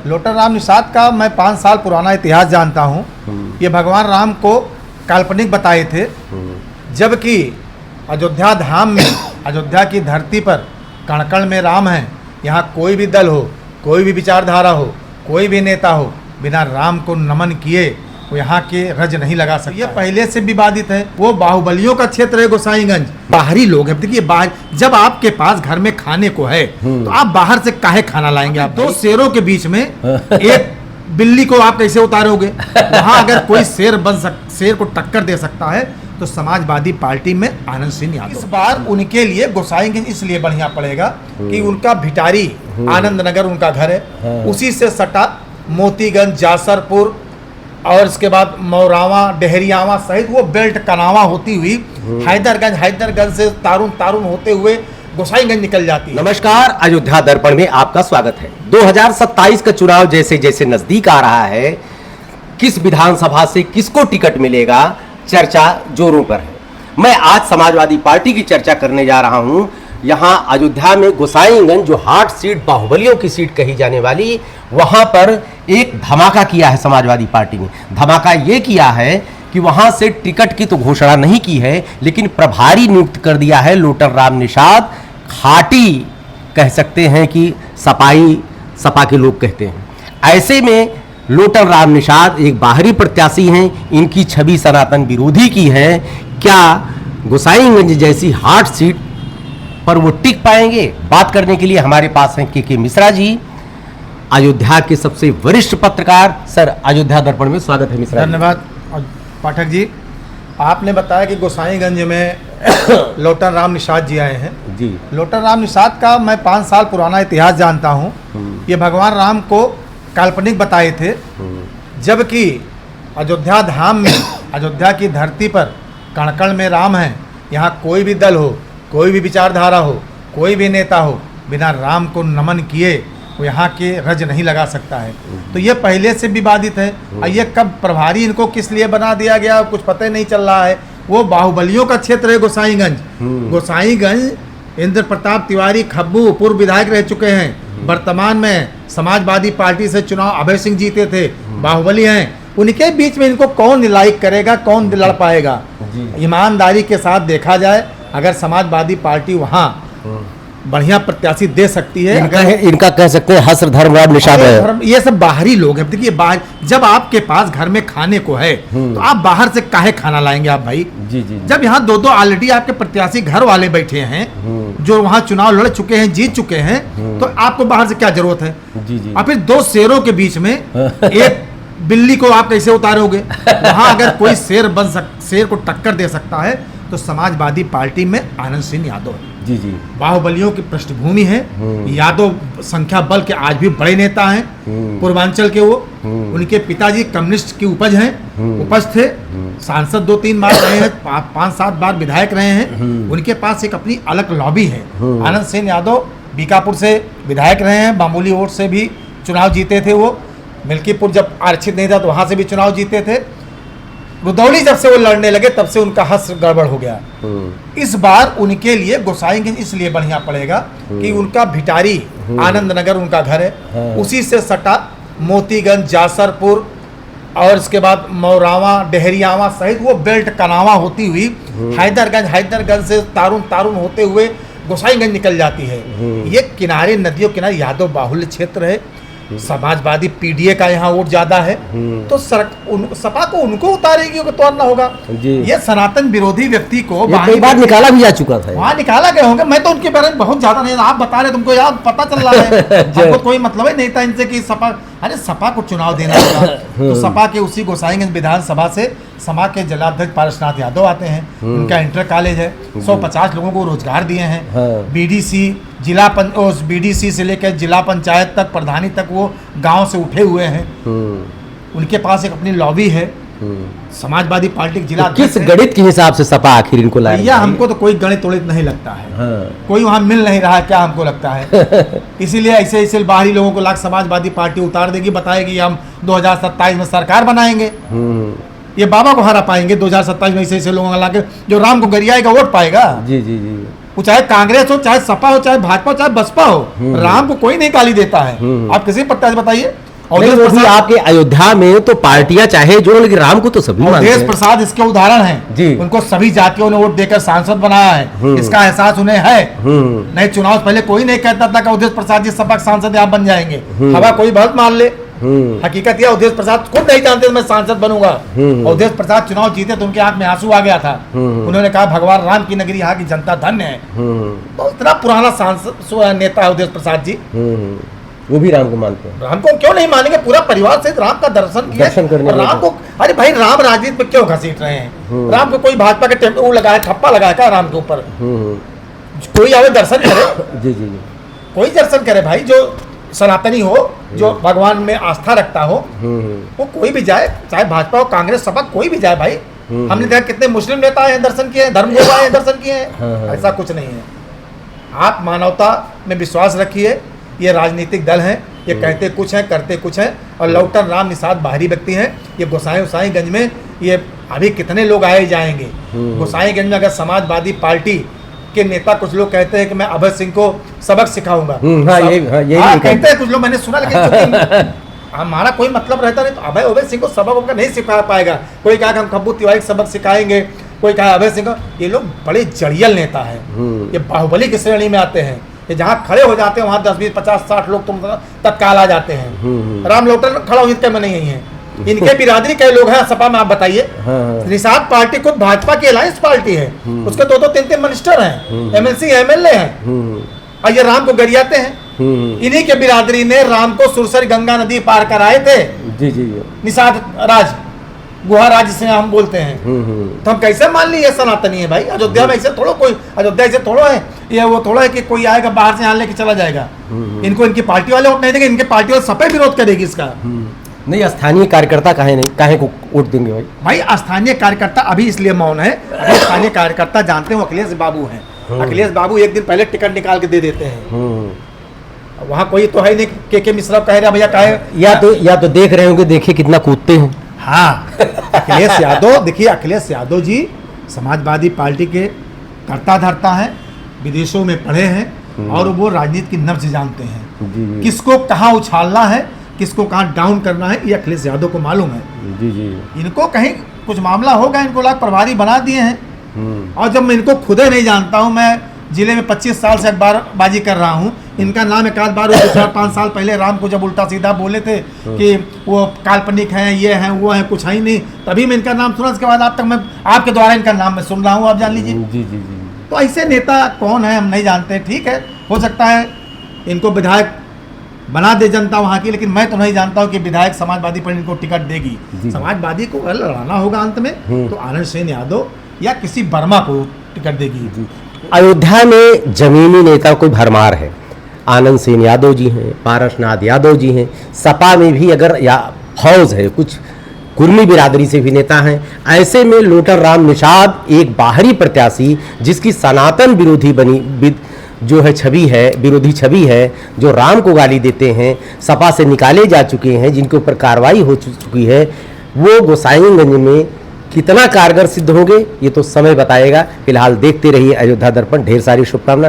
लोटन राम निषाद का मैं 5 साल पुराना इतिहास जानता हूँ। ये भगवान राम को काल्पनिक बताए थे, जबकि अयोध्या धाम में, अयोध्या की धरती पर कण कण में राम हैं। यहाँ कोई भी दल हो, कोई भी विचारधारा हो, कोई भी नेता हो, बिना राम को नमन किए वो यहाँ के रज नहीं लगा सकते। ये पहले से विवादित है। वो बाहुबलियों का क्षेत्र है गोसाईगंज। बाहरी लोग हैं, देखिए बाहर, जब आपके पास घर में खाने को है तो आप बाहर से काहे खाना लाएंगे? आप 2 शेरों के बीच में एक बिल्ली को आप कैसे उतारोगे? वहाँ अगर कोई शेर को टक्कर दे सकता है तो समाजवादी पार्टी में आनंद सिंह यादव। इस बार उनके लिए गोसाईगंज इसलिए बढ़िया पड़ेगा कि उनका भिटारी आनंद नगर उनका घर है, उसी से सटा मोतीगंज, जासरपुर और इसके बाद मौरावा, डेहरियावा सहित वो बेल्ट कनावा होती हुई हैदरगंज से तारुन होते हुए गोसाईगंज निकल जाती है। नमस्कार, अयोध्या दर्पण में आपका स्वागत है। 2027 का चुनाव जैसे जैसे नजदीक आ रहा है, किस विधानसभा से किसको टिकट मिलेगा, चर्चा जोरों पर है। मैं आज समाजवादी पार्टी की चर्चा करने जा रहा हूं। यहां अयोध्या में गोसाईगंज, जो हार्ट सीट, बाहुबलियों की सीट कही जाने वाली, वहां पर एक धमाका किया है समाजवादी पार्टी ने। धमाका यह किया है कि वहां से टिकट की तो घोषणा नहीं की है, लेकिन प्रभारी नियुक्त कर दिया है लोटन राम निषाद। खाटी कह सकते हैं कि सपा के लोग कहते हैं। ऐसे में लोटन राम निषाद एक बाहरी प्रत्याशी हैं। इनकी छवि सनातन विरोधी की है। क्या गोसाईगंज जैसी हार्ट सीट पर वो टिक पाएंगे? बात करने के लिए हमारे पास हैं के मिश्रा जी, अयोध्या के सबसे वरिष्ठ पत्रकार। सर, अयोध्या दर्पण में स्वागत है मिश्रा। धन्यवाद पाठक जी। आपने बताया कि गोसाईगंज में लोटन राम निषाद जी आए हैं जी। लोटन राम निषाद का मैं 5 साल पुराना इतिहास जानता हूँ। ये भगवान राम को काल्पनिक बताए थे, जबकि अयोध्या धाम में, अयोध्या की धरती पर कण कण में राम हैं। यहाँ कोई भी दल हो, कोई भी विचारधारा हो, कोई भी नेता हो, बिना राम को नमन किए वो यहाँ के रज नहीं लगा सकता है। तो ये पहले से विवादित है। और ये कब प्रभारी इनको किस लिए बना दिया गया कुछ पता ही नहीं चल रहा है। वो बाहुबलियों का क्षेत्र है गोसाईगंज। गोसाईगंज इंद्र प्रताप तिवारी खब्बू पूर्व विधायक रह चुके हैं। वर्तमान में समाजवादी पार्टी से चुनाव अभय सिंह जीते थे, बाहुबली हैं। उनके बीच में इनको कौन लाइक करेगा, कौन लड़ पाएगा? ईमानदारी के साथ देखा जाए, अगर समाजवादी पार्टी वहाँ बढ़िया प्रत्याशी दे सकती है, इनका कह सकते हैं हस्र धर्मवाद निषाद है। ये सब बाहरी लोग हैं। देखिए बाहर, जब आपके पास घर में खाने को है तो आप बाहर से काहे खाना लाएंगे आप भाई? जी। जब यहाँ 2 ऑलरेडी आपके प्रत्याशी घर वाले बैठे हैं, जो वहाँ चुनाव लड़ चुके हैं, जीत चुके हैं, तो आपको बाहर से क्या जरूरत है? और फिर 2 शेरों के बीच में एक बिल्ली को आप कैसे उतारोगे? वहाँ अगर कोई शेर को टक्कर दे सकता है तो समाजवादी पार्टी में आनंद सिंह यादव है। जी। बाहुबलियों की पृष्ठभूमि है। यादव संख्या बल के आज भी बड़े नेता हैं पूर्वांचल के। वो उनके पिताजी कम्युनिस्ट की उपज थे। सांसद 2-3 बार रहे हैं, 5-7 बार विधायक रहे हैं। उनके पास एक अपनी अलग लॉबी है। आनंद सिंह यादव बीकापुर से विधायक रहे हैं, मामूली वोट से भी चुनाव जीते थे। वो मिल्कीपुर जब आरक्षित नहीं था तो वहां से भी चुनाव जीते थे। रुदौली जब से वो लड़ने लगे तब से उनका हस्र गड़बड़ हो गया। इस बार उनके लिए गोसाईगंज इसलिए बढ़िया पड़ेगा कि उनका भिटारी आनंद नगर उनका घर है, उसी से सटा मोतीगंज, जासरपुर और इसके बाद मौरावा, डेहरियावा सहित वो बेल्ट कनावा होती हुई हैदरगंज से तारुन होते हुए गोसाईगंज निकल जाती है। ये किनारे, नदियों किनारे यादव बाहुल्य क्षेत्र है। समाजवादी पीडीए का यहाँ वोट ज्यादा है, तो सपा को उनको उतारेगी, उतारना होगा। ये सनातन विरोधी व्यक्ति को कई बार निकाला भी जा चुका था। वहाँ निकाला गए होंगे। मैं तो उनके बारे में बहुत ज्यादा नहीं, आप बता रहे, तुमको यार पता चल रहा है। हमको कोई मतलब ही नहीं था इनसे कि सपा, अरे सपा को चुनाव देना होगा। तो सपा के उसी गोसाईगंज विधानसभा से सपा के जिलाध्यक्ष पारसनाथ यादव आते हैं। उनका इंटर कॉलेज है, 150 लोगों को रोजगार दिए हैं। बीडीसी बीडीसी से लेकर जिला पंचायत तक, प्रधानी तक वो गांव से उठे हुए हैं। उनके पास एक अपनी लॉबी है। समाजवादी पार्टी के जिला किस गणित के हिसाब से सपा आखिर इनको लाया? भैया हमको तो कोई गणित उड़ित नहीं लगता है। कोई वहां मिल नहीं रहा है, क्या हमको लगता है। इसीलिए ऐसे बाहरी लोगों को लाख समाजवादी पार्टी उतार देगी, बताएगी हम 2027 में सरकार बनाएंगे। ये बाबा को हरा पाएंगे 2027 में। ऐसे लोगों को लाके जो राम को गरियाएगा वोट पाएगा। जी। वो चाहे कांग्रेस हो, चाहे सपा हो, चाहे भाजपा हो, चाहे बसपा हो, राम को कोई नहीं गाली देता है। आप किसी प्रत्याशी बताइए नहीं, वो भी आपके अयोध्या में तो पार्टियां चाहे जो, लेकिन राम को तो सभी मानते अवधेश हैं। प्रसाद इसके उदाहरण हैं जी। उनको सभी जातियों ने वोट देकर सांसद बनाया है, इसका एहसास उन्हें है। नहीं, चुनाव से पहले कोई नहीं कहता था कि अवधेश प्रसाद जी सपा के सांसद यहाँ बन जाएंगे, हवा कोई बहुत मान ले। हकीकत यह अवधेश प्रसाद खुद नहीं जानते मैं सांसद बनूंगा। अवधेश प्रसाद चुनाव जीते तो उनके आंख में आंसू आ गया था। उन्होंने कहा भगवान राम की नगरी यहाँ की जनता धन्य है। तो इतना पुराना सांसद नेता है अवधेश प्रसाद जी। वो भी राम को मानते हैं। राम को क्यों नहीं मानेंगे? पूरा परिवार से राम का दर्शन किया। दर्शन करने और राम को, अरे भाई राम राजनीति में क्यों घसीट रहे हैं? राम को कोई भाजपा के टेम्पो लगाया, ठप्पा लगाया क्या राम के ऊपर? कोई आवे दर्शन करे। जी जी। कोई दर्शन करे भाई, जो सनातनी हो, जो भगवान में आस्था रखता हो, वो कोई भी जाए, चाहे भाजपा हो, कांग्रेस, सपा, कोई भी जाए भाई। हमने देखा कितने मुस्लिम नेता आए दर्शन किए, धर्मगुरु आए दर्शन किए हैं। ऐसा कुछ नहीं है। आप मानवता में विश्वास रखिए। ये राजनीतिक दल हैं, ये कहते कुछ हैं करते कुछ हैं। और लौटन राम निषाद बाहरी व्यक्ति हैं। ये गोसाईगंज में ये अभी कितने लोग आए जाएंगे। गोसाईगंज में अगर समाजवादी पार्टी के नेता, कुछ लोग कहते हैं कि मैं अभय सिंह को सबक सिखाऊंगा। कहते हैं कुछ लोग, मैंने सुना, लेकिन हमारा कोई मतलब रहता नहीं। तो अभय सिंह को सबक उनका नहीं सिखा पाएगा। कोई कहा कि हम खब्बू तिवारी सबक सिखाएंगे, कोई कहा अभय सिंह को। ये लोग बड़े जड़ियल नेता है, ये बाहुबली की श्रेणी में आते हैं। ये जहाँ खड़े हो जाते हैं वहाँ 10, 20, 50, 60 लोग तुम तत्काल आ जाते हैं। राम लौटन खड़ा होने में नहीं है। इनके बिरादरी के लोग हैं सपा में, आप बताइए। निषाद पार्टी खुद भाजपा की अलायंस पार्टी है, उसके 2-2, 3-3 मिनिस्टर हैं, एमएलसी एमएलए हैं, और ये राम को गरियाते हैं। इन्हीं के बिरादरी ने राम को सुरसरी गंगा नदी पार कराए थे। जी जी। निषाद राज, गुहा राज्य से हम बोलते हैं। तो हम कैसे मान ली ये सनातनी है भाई? अयोध्या में ऐसे थोड़ा, कोई अयोध्या ऐसे थोड़ा है, ये वो थोड़ा है कि कोई आएगा बाहर से यहाँ लेके चला जाएगा। इनको इनकी पार्टी वाले वोट नहीं देंगे, इनके पार्टी वाले सपा विरोध करेगी इसका। नहीं, स्थानीय कार्यकर्ता काहे को वोट देंगे भाई? भाई स्थानीय कार्यकर्ता अभी इसलिए मौन है, अभी स्थानीय कार्यकर्ता जानते हैं अखिलेश बाबू हैं। अखिलेश बाबू एक दिन पहले टिकट निकाल के दे देते हैं। वहाँ कोई तो है नहीं के मिश्रा कह रहा भैया काहे, या तो देख रहे होंगे, देखिए कितना कूदते हैं। हाँ, अखिलेश यादव, देखिए अखिलेश यादव जी समाजवादी पार्टी के कर्ता धर्ता हैं, विदेशों में पढ़े हैं और वो राजनीति की नब्ज जानते हैं। किसको कहाँ उछालना है, किसको कहाँ डाउन करना है, ये अखिलेश यादव को मालूम है। जी जी। इनको कहीं कुछ मामला होगा, इनको लाख प्रभारी बना दिए हैं। और जब मैं इनको खुदे नहीं जानता हूँ, मैं जिले में 25 साल से अखबारबाजी कर रहा हूँ, इनका नाम एक आध बार 4-5 साल पहले राम को जब उल्टा सीधा बोले थे कि वो काल्पनिक हैं, ये हैं, वो हैं, कुछ है ही नहीं, तभी मैं इनका नाम सुना। उसके बाद आप तक मैं आपके द्वारा इनका नाम मैं सुन रहा हूँ, आप जान लीजिए। जी जी जी। तो ऐसे नेता कौन है हम नहीं जानते। ठीक है, हो सकता है इनको विधायक बना दे जनता वहाँ की, लेकिन मैं तो नहीं जानता हूँ कि विधायक समाजवादी पार्टी इनको टिकट देगी। समाजवादी को अगर लड़ाना होगा अंत में तो आनंद सेन यादव या किसी वर्मा को टिकट देगी। अयोध्या में जमीनी नेता कोई भरमार है। आनंद सेन यादव जी हैं, पारसनाथ यादव जी हैं, सपा में भी अगर या फौज है, कुछ कुर्मी बिरादरी से भी नेता हैं। ऐसे में लोटन राम निषाद एक बाहरी प्रत्याशी, जिसकी सनातन विरोधी जो है छवि है, विरोधी छवि है, जो राम को गाली देते हैं, सपा से निकाले जा चुके हैं, जिनके ऊपर कार्रवाई हो चुकी है, वो गोसाईगंज में कितना कारगर सिद्ध होंगे ये तो समय बताएगा। फिलहाल देखते रहिए अयोध्या दर्पण। ढेर सारी शुभकामना।